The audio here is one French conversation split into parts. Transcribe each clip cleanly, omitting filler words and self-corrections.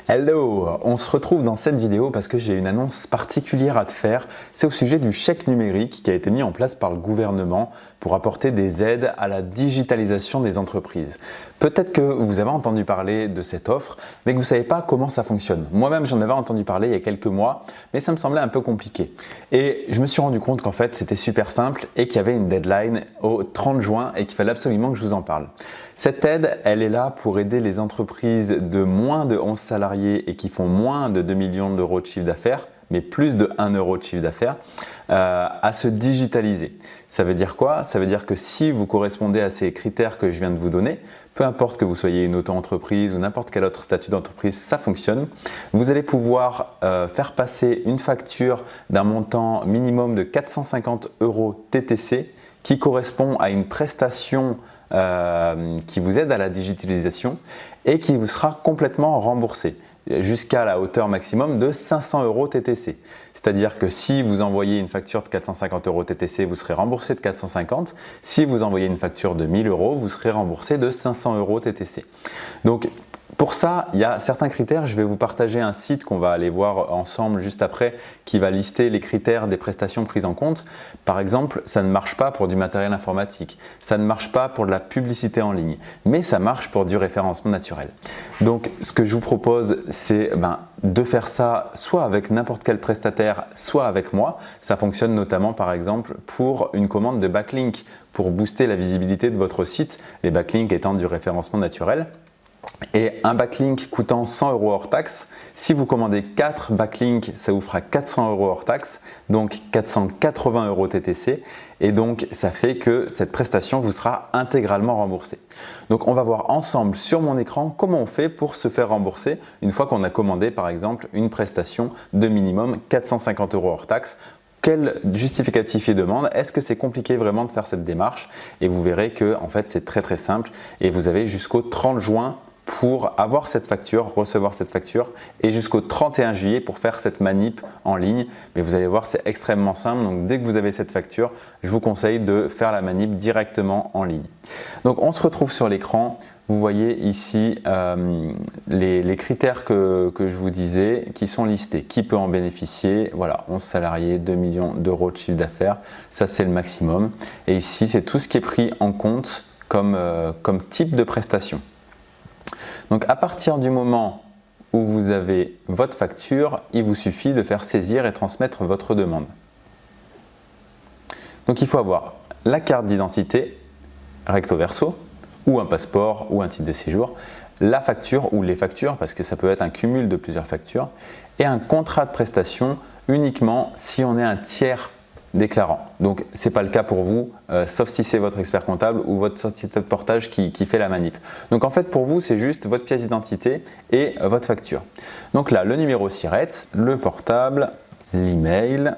Hello, on se retrouve dans cette vidéo parce que j'ai une annonce particulière à te faire. C'est au sujet du chèque numérique qui a été mis en place par le gouvernement pour apporter des aides à la digitalisation des entreprises. Peut-être que vous avez entendu parler de cette offre, mais que vous ne savez pas comment ça fonctionne. Moi-même, j'en avais entendu parler il y a quelques mois, mais ça me semblait un peu compliqué. Et je me suis rendu compte qu'en fait, c'était super simple et qu'il y avait une deadline au 30 juin et qu'il fallait absolument que je vous en parle. Cette aide, elle est là pour aider les entreprises de moins de 11 salariés et qui font moins de 2 millions d'euros de chiffre d'affaires, mais plus de 1 euro de chiffre d'affaires, à se digitaliser. Ça veut dire quoi? Ça veut dire que si vous correspondez à ces critères que je viens de vous donner, peu importe que vous soyez une auto-entreprise ou n'importe quel autre statut d'entreprise, ça fonctionne. Vous allez pouvoir faire passer une facture d'un montant minimum de 450 euros TTC qui correspond à une prestation qui vous aide à la digitalisation et qui vous sera complètement remboursé jusqu'à la hauteur maximum de 500 euros TTC. C'est-à-dire que si vous envoyez une facture de 450 euros TTC, vous serez remboursé de 450. Si vous envoyez une facture de 1000 euros, vous serez remboursé de 500 euros TTC. Donc, pour ça, il y a certains critères. Je vais vous partager un site qu'on va aller voir ensemble juste après qui va lister les critères des prestations prises en compte. Par exemple, ça ne marche pas pour du matériel informatique, ça ne marche pas pour de la publicité en ligne, mais ça marche pour du référencement naturel. Donc, ce que je vous propose, c'est de faire ça soit avec n'importe quel prestataire, soit avec moi. Ça fonctionne notamment par exemple pour une commande de backlink pour booster la visibilité de votre site, les backlinks étant du référencement naturel. Et un backlink coûtant 100 euros hors taxe, si vous commandez 4 backlinks, ça vous fera 400 euros hors taxe, donc 480 euros TTC. Et donc, ça fait que cette prestation vous sera intégralement remboursée. Donc, on va voir ensemble sur mon écran comment on fait pour se faire rembourser une fois qu'on a commandé par exemple une prestation de minimum 450 euros hors taxe. Quel justificatif il demande? Est-ce que c'est compliqué vraiment de faire cette démarche? Et vous verrez que en fait, c'est très très simple et vous avez jusqu'au 30 juin pour avoir cette facture, recevoir cette facture et jusqu'au 31 juillet pour faire cette manip en ligne. Mais vous allez voir, c'est extrêmement simple. Donc, dès que vous avez cette facture, je vous conseille de faire la manip directement en ligne. Donc, on se retrouve sur l'écran. Vous voyez ici les critères que je vous disais qui sont listés. Qui peut en bénéficier? Voilà, 11 salariés, 2 millions d'euros de chiffre d'affaires. Ça, c'est le maximum. Et ici, c'est tout ce qui est pris en compte comme type de prestation. Donc, à partir du moment où vous avez votre facture, il vous suffit de faire saisir et transmettre votre demande. Donc, il faut avoir la carte d'identité recto verso, ou un passeport ou un titre de séjour, la facture ou les factures, parce que ça peut être un cumul de plusieurs factures, et un contrat de prestation uniquement si on est un tiers déclarant. Donc, ce n'est pas le cas pour vous, sauf si c'est votre expert comptable ou votre société de portage qui fait la manip. Donc, en fait, pour vous, c'est juste votre pièce d'identité et votre facture. Donc là, le numéro SIRET, le portable, l'email,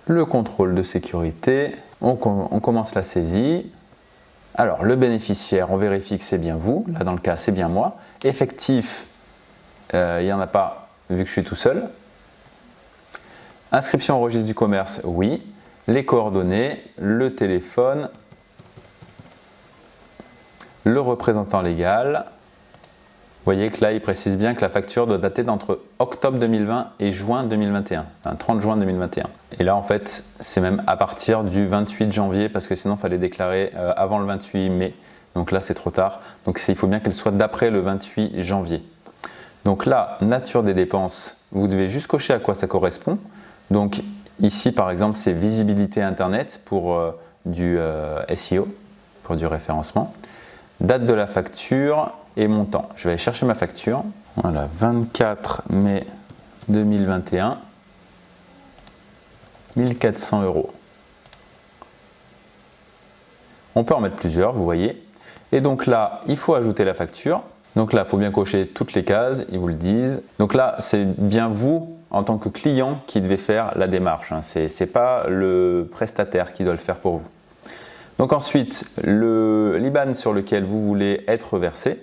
le contrôle de sécurité, on commence la saisie. Alors, le bénéficiaire, on vérifie que c'est bien vous. Là, dans le cas, c'est bien moi. Effectif, il n'y en a pas vu que je suis tout seul. Inscription au registre du commerce, oui. Les coordonnées, le téléphone, le représentant légal. Vous voyez que là, il précise bien que la facture doit dater d'entre octobre 2020 et juin 2021, enfin 30 juin 2021. Et là, en fait, c'est même à partir du 28 janvier parce que sinon, il fallait déclarer avant le 28 mai. Donc là, c'est trop tard. Donc, il faut bien qu'elle soit d'après le 28 janvier. Donc là, nature des dépenses, vous devez juste cocher à quoi ça correspond. Donc ici, par exemple, c'est visibilité Internet pour du SEO, pour du référencement. Date de la facture et montant. Je vais aller chercher ma facture. Voilà, 24 mai 2021, 1400 euros. On peut en mettre plusieurs, vous voyez. Et donc là, il faut ajouter la facture. Donc là, il faut bien cocher toutes les cases, ils vous le disent. Donc là, c'est bien vous, en tant que client, qui devez faire la démarche. Ce n'est pas le prestataire qui doit le faire pour vous. Donc ensuite, l'IBAN sur lequel vous voulez être versé.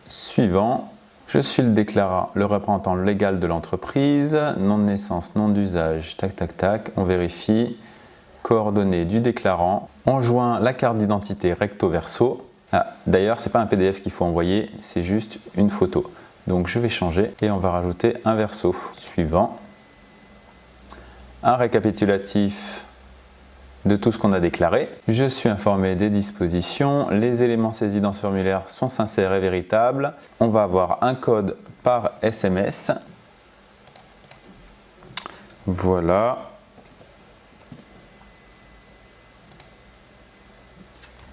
Suivant, je suis le représentant légal de l'entreprise, nom de naissance, nom d'usage, tac, tac, tac, on vérifie, coordonnées du déclarant, on joint la carte d'identité recto verso. Ah, d'ailleurs, ce n'est pas un PDF qu'il faut envoyer, c'est juste une photo. Donc je vais changer et on va rajouter un verso. Suivant. Un récapitulatif de tout ce qu'on a déclaré. Je suis informé des dispositions. Les éléments saisis dans ce formulaire sont sincères et véritables. On va avoir un code par SMS. Voilà.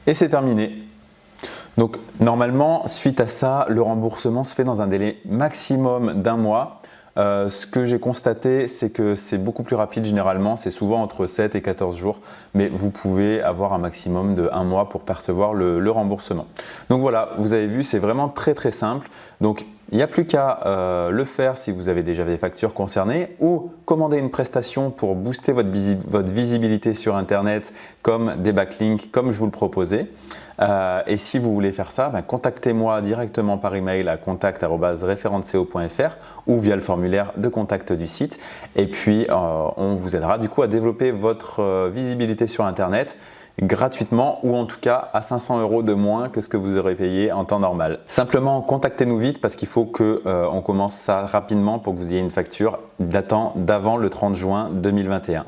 Et c'est terminé. Donc normalement, suite à ça, le remboursement se fait dans un délai maximum d'un mois. Ce que j'ai constaté, c'est que c'est beaucoup plus rapide généralement, c'est souvent entre 7 et 14 jours, mais vous pouvez avoir un maximum de 1 mois pour percevoir le remboursement. Donc voilà, vous avez vu, c'est vraiment très simple. Donc il n'y a plus qu'à le faire si vous avez déjà des factures concernées ou commander une prestation pour booster votre visibilité sur Internet comme des backlinks comme je vous le proposais. Et si vous voulez faire ça, contactez-moi directement par email à contact@referentseo.fr ou via le formulaire de contact du site. Et puis, on vous aidera du coup à développer votre visibilité sur Internet gratuitement ou en tout cas à 500 € de moins que ce que vous aurez payé en temps normal. Simplement, contactez-nous vite parce qu'il faut qu'on commence ça rapidement pour que vous ayez une facture datant d'avant le 30 juin 2021.